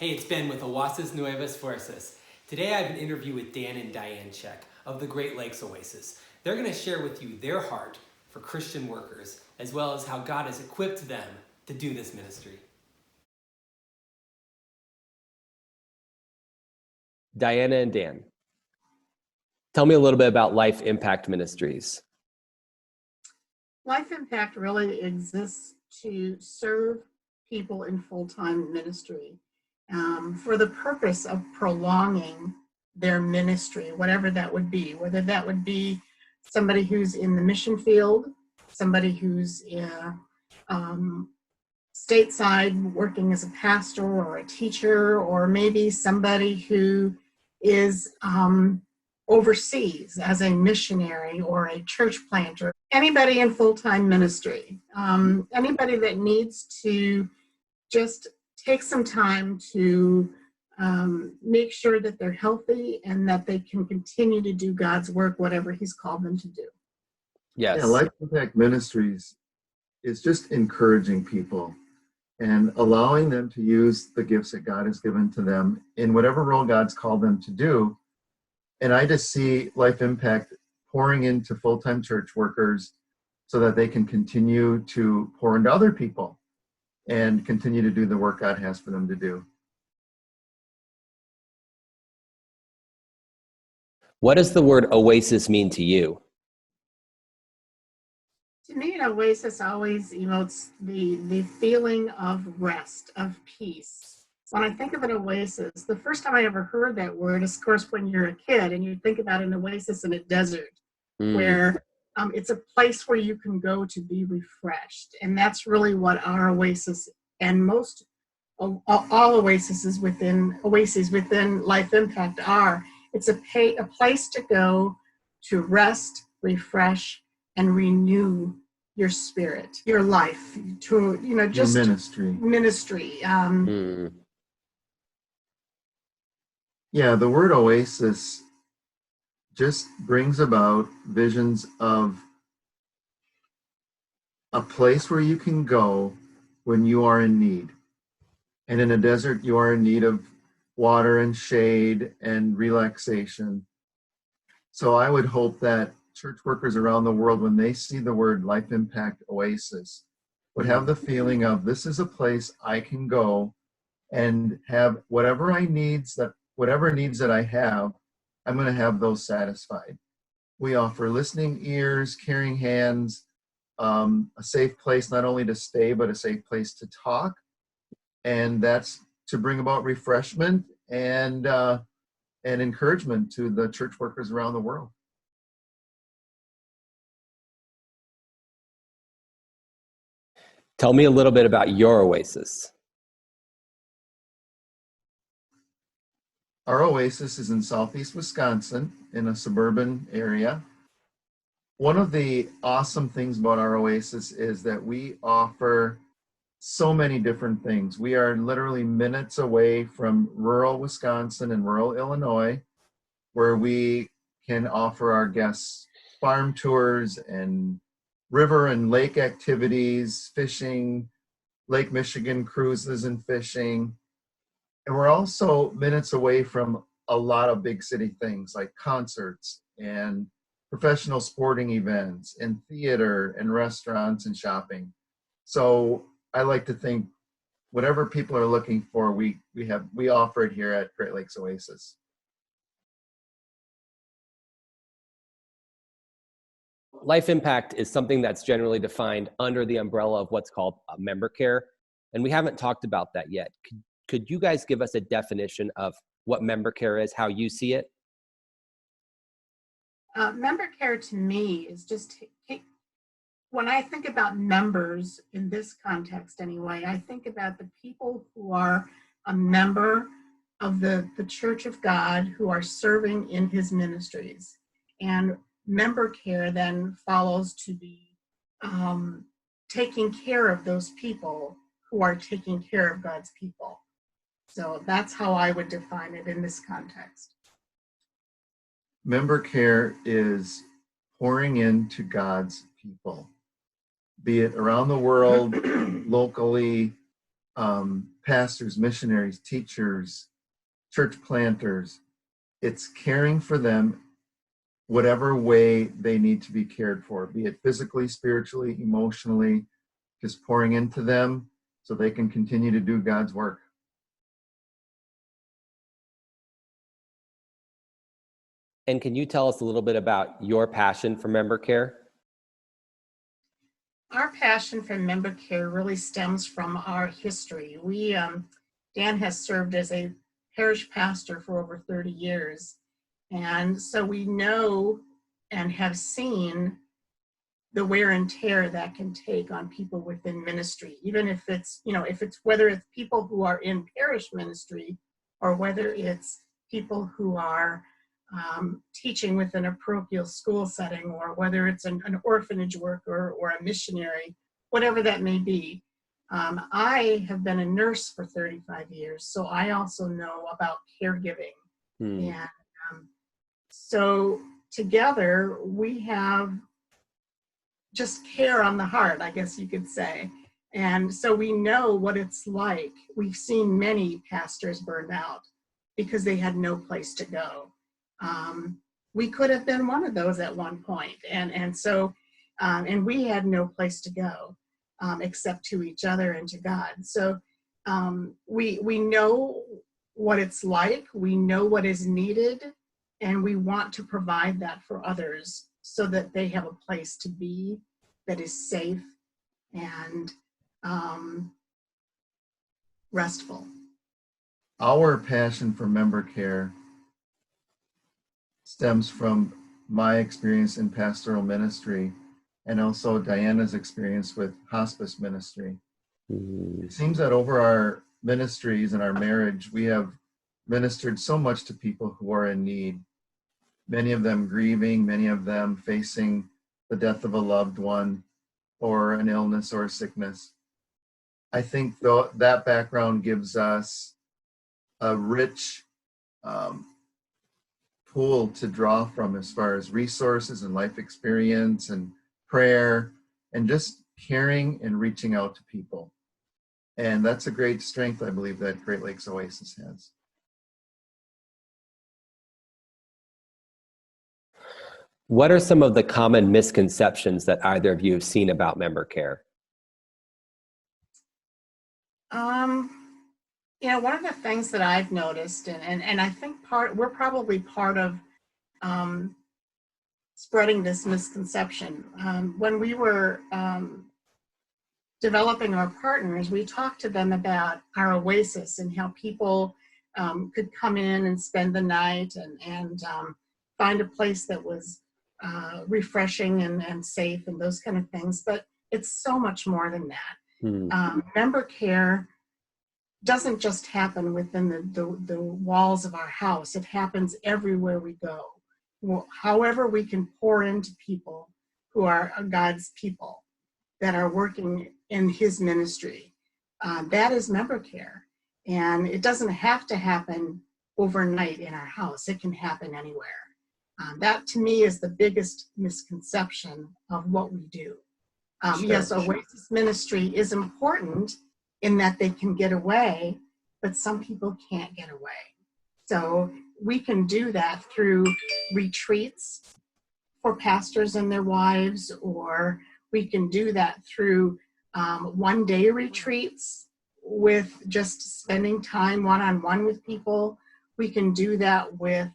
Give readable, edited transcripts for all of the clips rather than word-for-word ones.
Hey, it's Ben with Oasis Misconceptions. Today I have an interview with Dan and Diana Czech of the Great Lakes Oasis. They're going to share with you their heart for Christian workers, as well as how God has equipped them to do this ministry. Diana and Dan, tell me a little bit about Life Impact Ministries. Life Impact really exists to serve people in full-time ministry for the purpose of prolonging their ministry, whatever that would be, whether that would be somebody who's in the mission field, somebody who's stateside working as a pastor or a teacher, or maybe somebody who is overseas as a missionary or a church planter. Anybody in full-time ministry, anybody that needs to just take some time to make sure that they're healthy and that they can continue to do God's work, whatever He's called them to do. Yes. Yeah, Life Impact Ministries is just encouraging people and allowing them to use the gifts that God has given to them in whatever role God's called them to do. And I just see Life Impact pouring into full-time church workers so that they can continue to pour into other people and continue to do the work God has for them to do. What does the word oasis mean to you? To me, an oasis always emotes the feeling of rest, of peace. When I think of an oasis, the first time I ever heard that word is, of course, when you're a kid and you think about an oasis in a desert, where it's a place where you can go to be refreshed. And that's really what our oasis and most all oases within Life Impact are. It's a place to go to rest, refresh, and renew your spirit, your life, to just your ministry. Yeah, the word oasis just brings about visions of a place where you can go when you are in need. And in a desert, you are in need of water and shade and relaxation. So I would hope that church workers around the world, when they see the word Life Impact Oasis, would have the feeling of, this is a place I can go and have whatever needs that I have, I'm going to have those satisfied. We offer listening ears, caring hands, a safe place not only to stay, but a safe place to talk. And that's to bring about refreshment and encouragement to the church workers around the world. Tell me a little bit about your oasis. Our oasis is in Southeast Wisconsin in a suburban area. One of the awesome things about our oasis is that we offer so many different things. We are literally minutes away from rural Wisconsin and rural Illinois, where we can offer our guests farm tours and river and lake activities, fishing, Lake Michigan cruises and fishing. And we're also minutes away from a lot of big city things like concerts and professional sporting events and theater and restaurants and shopping. So I like to think whatever people are looking for, we offer it here at Great Lakes Oasis. Life Impact is something that's generally defined under the umbrella of what's called member care. And we haven't talked about that yet. Could you guys give us a definition of what member care is, how you see it? Member care to me is just, when I think about members in this context anyway, I think about the people who are a member of the Church of God who are serving in His ministries. And member care then follows to be taking care of those people who are taking care of God's people. So that's how I would define it in this context. Member care is pouring into God's people, be it around the world, locally, pastors, missionaries, teachers, church planters. It's caring for them whatever way they need to be cared for, be it physically, spiritually, emotionally, just pouring into them so they can continue to do God's work. And can you tell us a little bit about your passion for member care? Our passion for member care really stems from our history. Dan has served as a parish pastor for over 30 years. And so we know and have seen the wear and tear that can take on people within ministry, even if it's, whether it's people who are in parish ministry or whether it's people who are teaching within a parochial school setting, or whether it's an orphanage worker or a missionary, whatever that may be. I have been a nurse for 35 years, so I also know about caregiving. And so together we have just care on the heart, I guess you could say. And so we know what it's like. We've seen many pastors burned out because they had no place to go. We could have been one of those at one point. And we had no place to go except to each other and to God. So we know what it's like, we know what is needed, and we want to provide that for others so that they have a place to be that is safe and restful. Our passion for member care stems from my experience in pastoral ministry and also Diana's experience with hospice ministry. It seems that over our ministries and our marriage, we have ministered so much to people who are in need, many of them grieving, many of them facing the death of a loved one or an illness or a sickness. I think that background gives us a rich pool to draw from as far as resources and life experience and prayer and just caring and reaching out to people. And that's a great strength, I believe, that Great Lakes Oasis has. What are some of the common misconceptions that either of you have seen about member care? One of the things that I've noticed, and I think we're probably part of spreading this misconception. When we were developing our partners, we talked to them about our Oasis and how people could come in and spend the night and find a place that was refreshing and safe and those kind of things. But it's so much more than that. Member care doesn't just happen within the walls of our house. It happens everywhere we go. Well, however we can pour into people who are God's people that are working in his ministry, that is member care. And it doesn't have to happen overnight in our house. It can happen anywhere. That to me is the biggest misconception of what we do. Yes, Oasis Ministry is important in that they can get away, but some people can't get away. So we can do that through retreats for pastors and their wives, or we can do that through one-day retreats with just spending time one-on-one with people. We can do that with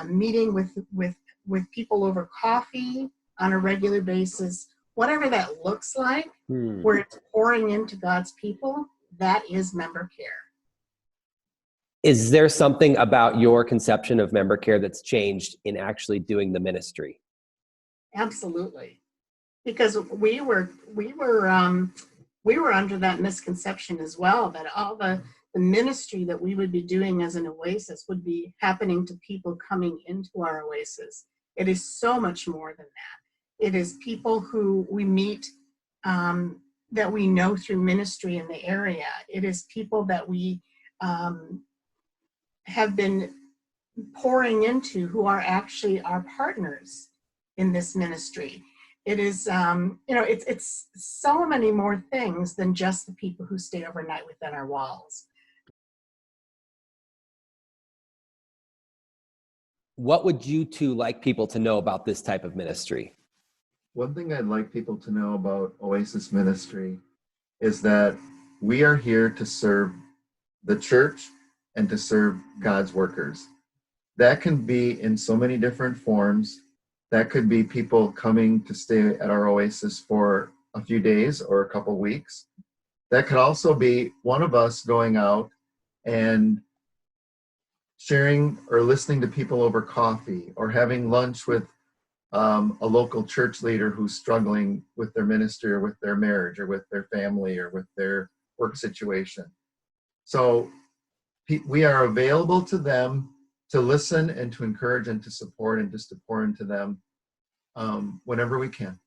meeting with people over coffee on a regular basis. Whatever that looks like, where it's pouring into God's people, that is member care. Is there something about your conception of member care that's changed in actually doing the ministry? Absolutely, because we were under that misconception as well, that all the ministry that we would be doing as an Oasis would be happening to people coming into our Oasis. It is so much more than that. It is people who we meet that we know through ministry in the area. It is people that we have been pouring into who are actually our partners in this ministry. It is, it's so many more things than just the people who stay overnight within our walls. What would you two like people to know about this type of ministry? One thing I'd like people to know about Oasis Ministry is that we are here to serve the church and to serve God's workers. That can be in so many different forms. That could be people coming to stay at our Oasis for a few days or a couple weeks. That could also be one of us going out and sharing or listening to people over coffee, or having lunch with a local church leader who's struggling with their ministry or with their marriage or with their family or with their work situation. So we are available to them to listen and to encourage and to support and just to pour into them whenever we can.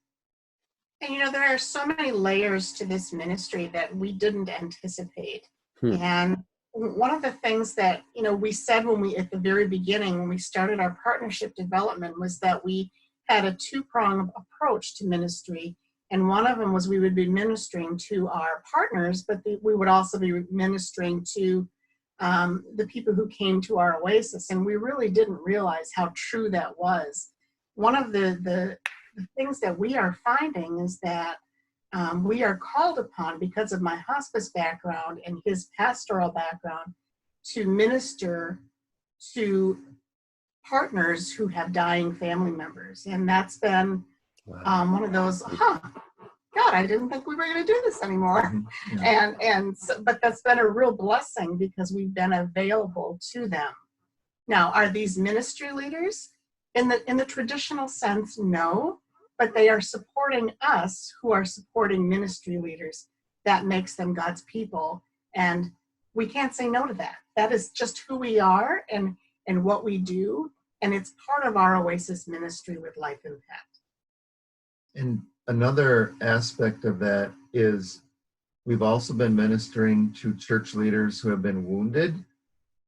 And there are so many layers to this ministry that we didn't anticipate. And one of the things that we said at the very beginning, when we started our partnership development, was that we had a two-pronged approach to ministry. And one of them was we would be ministering to our partners, but we would also be ministering to the people who came to our Oasis. And we really didn't realize how true that was. One of the things that we are finding is that we are called upon, because of my hospice background and his pastoral background, to minister to partners who have dying family members. And that's been one of those, God, I didn't think we were going to do this anymore. Yeah. But that's been a real blessing, because we've been available to them. Now, are these ministry leaders? In the traditional sense, no, but they are supporting us who are supporting ministry leaders. That makes them God's people. And we can't say no to that. That is just who we are and what we do. And it's part of our Oasis ministry with Life Impact. And another aspect of that is we've also been ministering to church leaders who have been wounded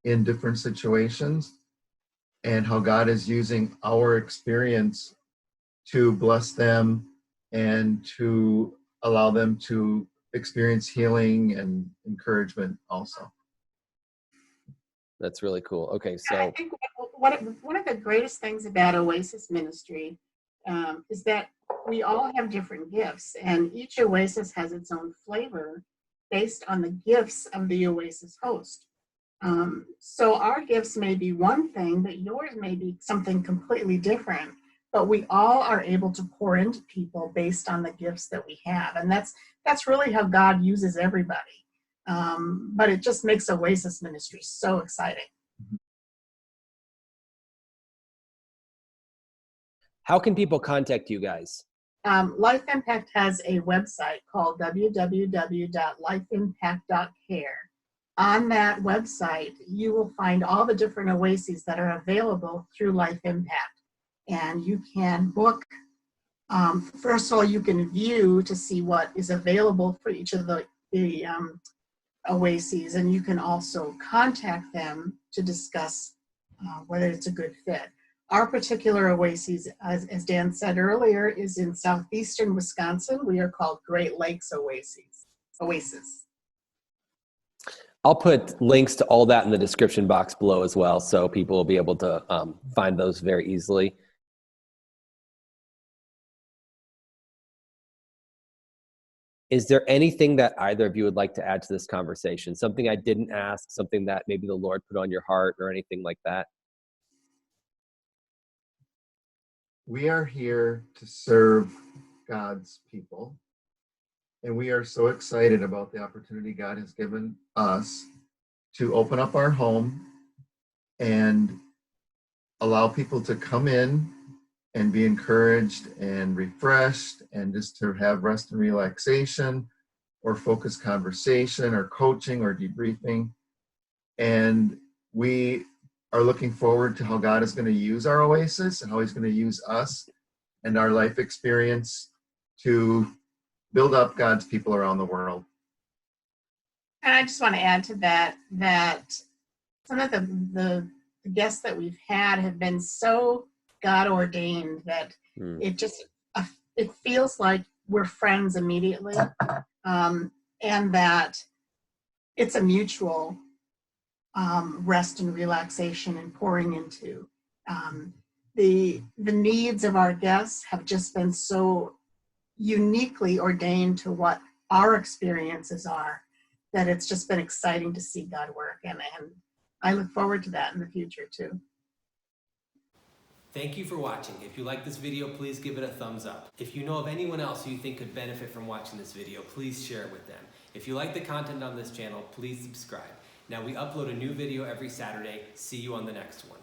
in different situations, and how God is using our experience to bless them and to allow them to experience healing and encouragement also. That's really cool. Okay, I so think one of the greatest things about Oasis Ministry is that we all have different gifts, and each Oasis has its own flavor based on the gifts of the Oasis host. So our gifts may be one thing, but yours may be something completely different. But we all are able to pour into people based on the gifts that we have, and that's really how God uses everybody. But it just makes Oasis Ministry so exciting. how can people contact you guys? Life Impact has a website called www.lifeimpact.care. On that website, you will find all the different Oases that are available through Life Impact. And you can book, first of all, you can view to see what is available for each of the Oases, and you can also contact them to discuss whether it's a good fit. Our particular Oasis, as Dan said earlier, is in southeastern Wisconsin. We are called Great Lakes Oasis. I'll put links to all that in the description box below as well, so people will be able to find those very easily. Is there anything that either of you would like to add to this conversation? Something I didn't ask, something that maybe the Lord put on your heart, or anything like that? We are here to serve God's people, and we are so excited about the opportunity God has given us to open up our home and allow people to come in and be encouraged and refreshed, and just to have rest and relaxation, or focused conversation, or coaching, or debriefing. And we are looking forward to how God is going to use our Oasis and how he's going to use us and our life experience to build up God's people around the world. And I just want to add to that some of the guests that we've had have been so God ordained that it it feels like we're friends immediately, and that it's a mutual rest and relaxation and pouring into. The needs of our guests have just been so uniquely ordained to what our experiences are, that it's just been exciting to see God work, and I look forward to that in the future too. Thank you for watching. If you like this video, please give it a thumbs up. If you know of anyone else who you think could benefit from watching this video, please share it with them. If you like the content on this channel, please subscribe. Now, we upload a new video every Saturday. See you on the next one.